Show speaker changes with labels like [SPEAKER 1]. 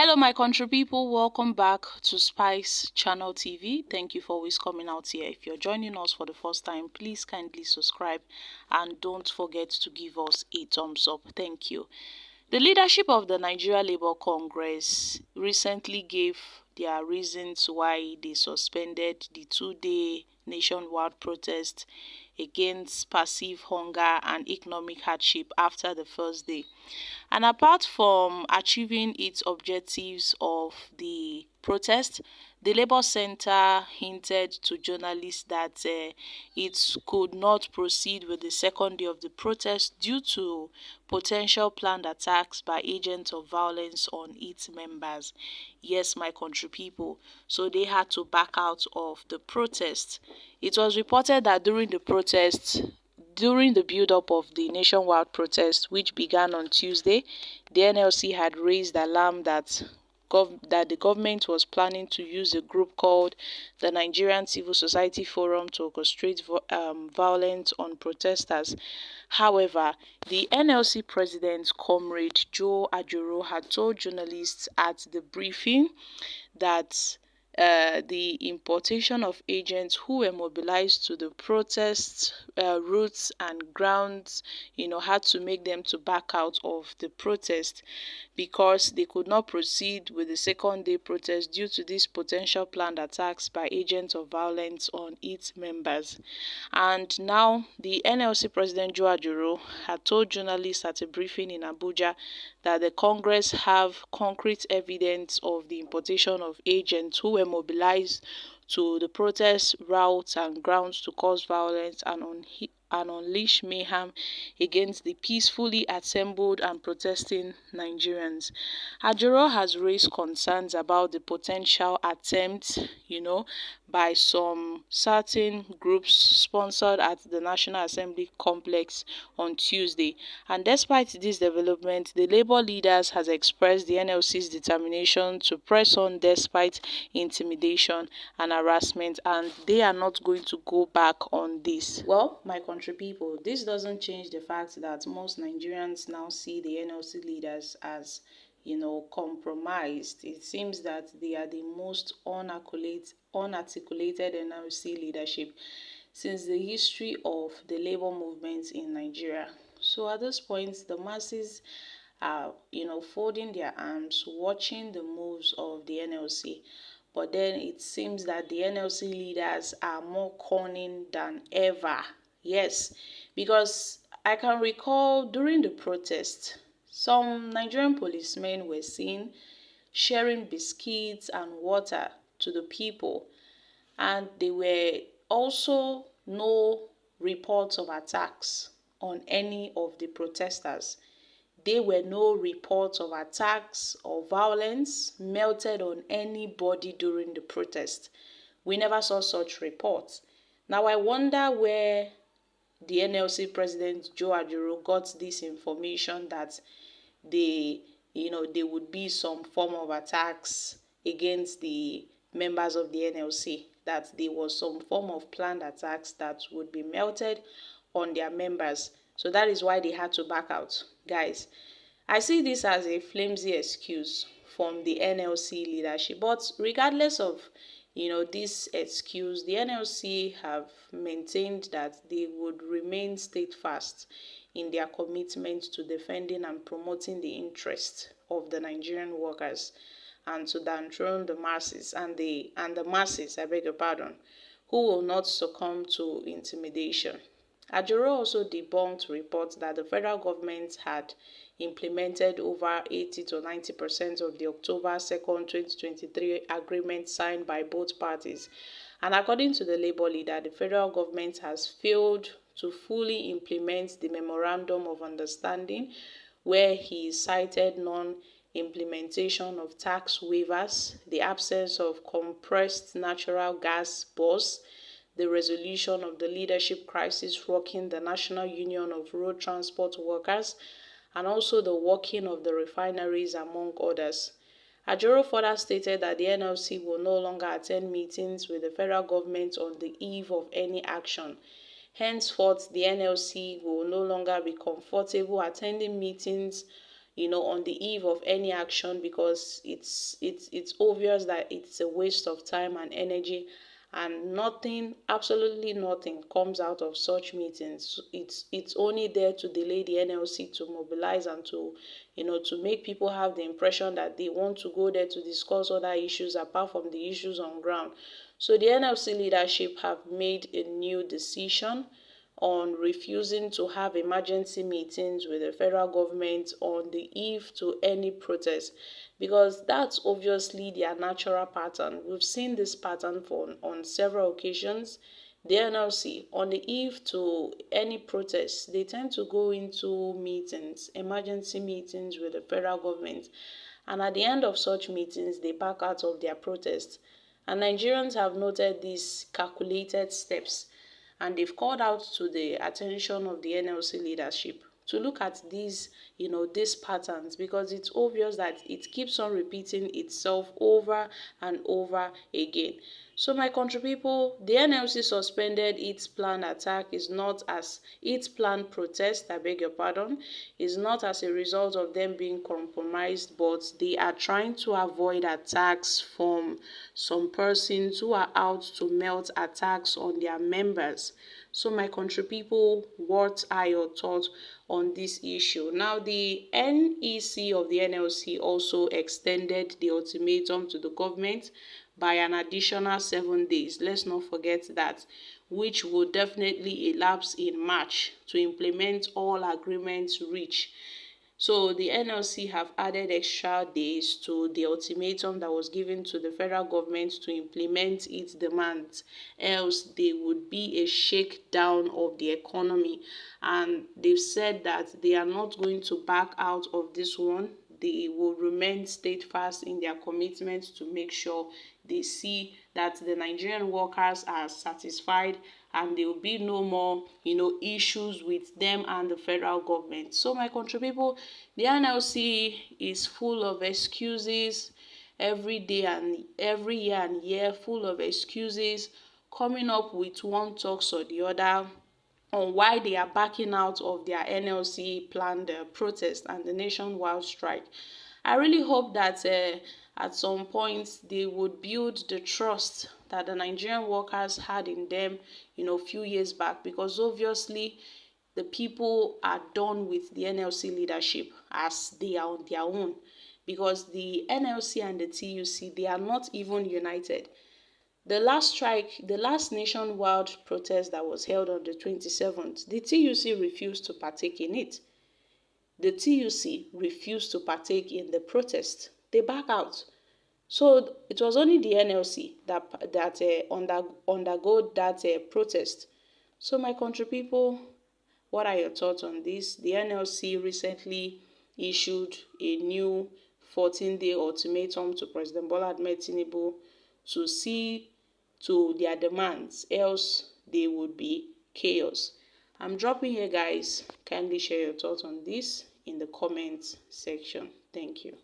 [SPEAKER 1] Hello my country people, welcome back to Spice Channel TV. Thank you for always coming out here. If you're joining us for the first time, please kindly subscribe and don't forget to give us a thumbs up. Thank you. The leadership of the Nigeria Labour Congress recently gave their reasons why they suspended the two-day nationwide protest against passive hunger and economic hardship after the first day. And apart from achieving its objectives of the protest, the Labour Centre hinted to journalists that it could not proceed with the second day of the protest due to potential planned attacks by agents of violence on its members. Yes, my country people. So they had to back out of the protest. It was reported that during the build-up of the nationwide protest, which began on Tuesday, the NLC had raised alarm that the government was planning to use a group called the Nigerian Civil Society Forum to orchestrate violence on protesters. However, the NLC president, Comrade Ajaero, had told journalists at the briefing that the importation of agents who were mobilized to the protest routes and grounds, had to make them to back out of the protest because they could not proceed with the second day protest due to these potential planned attacks by agents of violence on its members. And now the NLC president Ajaero had told journalists at a briefing in Abuja that the Congress have concrete evidence of the importation of agents who were mobilized to the protest routes and grounds to cause violence and unleash mayhem against the peacefully assembled and protesting Nigerians. Ajaero has raised concerns about the potential attempt, by some certain groups sponsored at the National Assembly complex on Tuesday. And despite this development, the Labour leaders has expressed the NLC's determination to press on despite intimidation and harassment, and they are not going to go back on this. Well, my country people, this doesn't change the fact that most Nigerians now see the NLC leaders as compromised. It seems that they are the most unarticulated NLC leadership since the history of the labor movement in Nigeria. So at this point, the masses are, folding their arms, watching the moves of the NLC. But then it seems that the NLC leaders are more cunning than ever. Yes, because I can recall during the protest, some Nigerian policemen were seen sharing biscuits and water to the people, and there were also no reports of attacks on any of the protesters. There were no reports of attacks or violence melted on anybody during the protest. We never saw such reports. Now I wonder where the NLC president Ajaero got this information that there would be some form of attacks against the members of the NLC, that there was some form of planned attacks that would be melted on their members. So that is why they had to back out. Guys, I see this as a flimsy excuse from the NLC leadership. But regardless of this excuse, the NLC have maintained that they would remain steadfast in their commitment to defending and promoting the interests of the Nigerian workers and to dethrone the masses and the masses, I beg your pardon, who will not succumb to intimidation. Ajaero also debunked reports that the federal government had implemented over 80 to 90% of the October 2nd, 2023 agreement signed by both parties. And according to the Labour leader, the federal government has failed to fully implement the Memorandum of Understanding, where he cited non-implementation of tax waivers, the absence of compressed natural gas bus, the resolution of the leadership crisis rocking the National Union of Road Transport Workers, and also the working of the refineries, among others. Ajaero further stated that the NLC will no longer attend meetings with the federal government on the eve of any action. Henceforth, the NLC will no longer be comfortable attending meetings, on the eve of any action, because it's obvious that it's a waste of time and energy, and nothing, absolutely nothing comes out of such meetings. It's only there to delay the NLC to mobilize and to to make people have the impression that they want to go there to discuss other issues apart from the issues on ground. So the NLC leadership have made a new decision on refusing to have emergency meetings with the federal government on the eve to any protest, because that's obviously their natural pattern. We've seen this pattern on several occasions. The NLC, on the eve to any protest, they tend to go into meetings, emergency meetings with the federal government, and at the end of such meetings, they back out of their protest. And Nigerians have noted these calculated steps, and they've called out to the attention of the NLC leadership to look at these patterns, because it's obvious that it keeps on repeating itself over and over again. So my country people, the NLC suspended its planned attack is not as its planned protest, I beg your pardon, is not as a result of them being compromised, but they are trying to avoid attacks from some persons who are out to melt attacks on their members. So my country people, what are your thoughts on this issue? Now, the NEC of the NLC also extended the ultimatum to the government by an additional 7 days. Let's not forget that, which will definitely elapse in March to implement all agreements reached. So the NLC have added extra days to the ultimatum that was given to the federal government to implement its demands, else there would be a shakedown of the economy. And they've said that they are not going to back out of this one. They will remain steadfast in their commitment to make sure they see that the Nigerian workers are satisfied, and there will be no more issues with them and the federal government. So my country people, the NLC is full of excuses every day and every year and year, full of excuses, coming up with one talks or the other on why they are backing out of their NLC planned protest and the nationwide strike. I really hope that at some point they would build the trust that the Nigerian workers had in them, a few years back, because obviously the people are done with the NLC leadership as they are on their own, because the NLC and the TUC, they are not even united. The last strike, the last nationwide protest that was held on the 27th, the TUC refused to partake in it. The TUC refused to partake in the protest. They back out. So it was only the NLC that undergo that protest. So my country people, what are your thoughts on this? The NLC recently issued a new 14-day ultimatum to President Bola Ahmed Tinubu to see to their demands, else there would be chaos. I'm dropping here, guys. Kindly share your thoughts on this in the comments section. Thank you.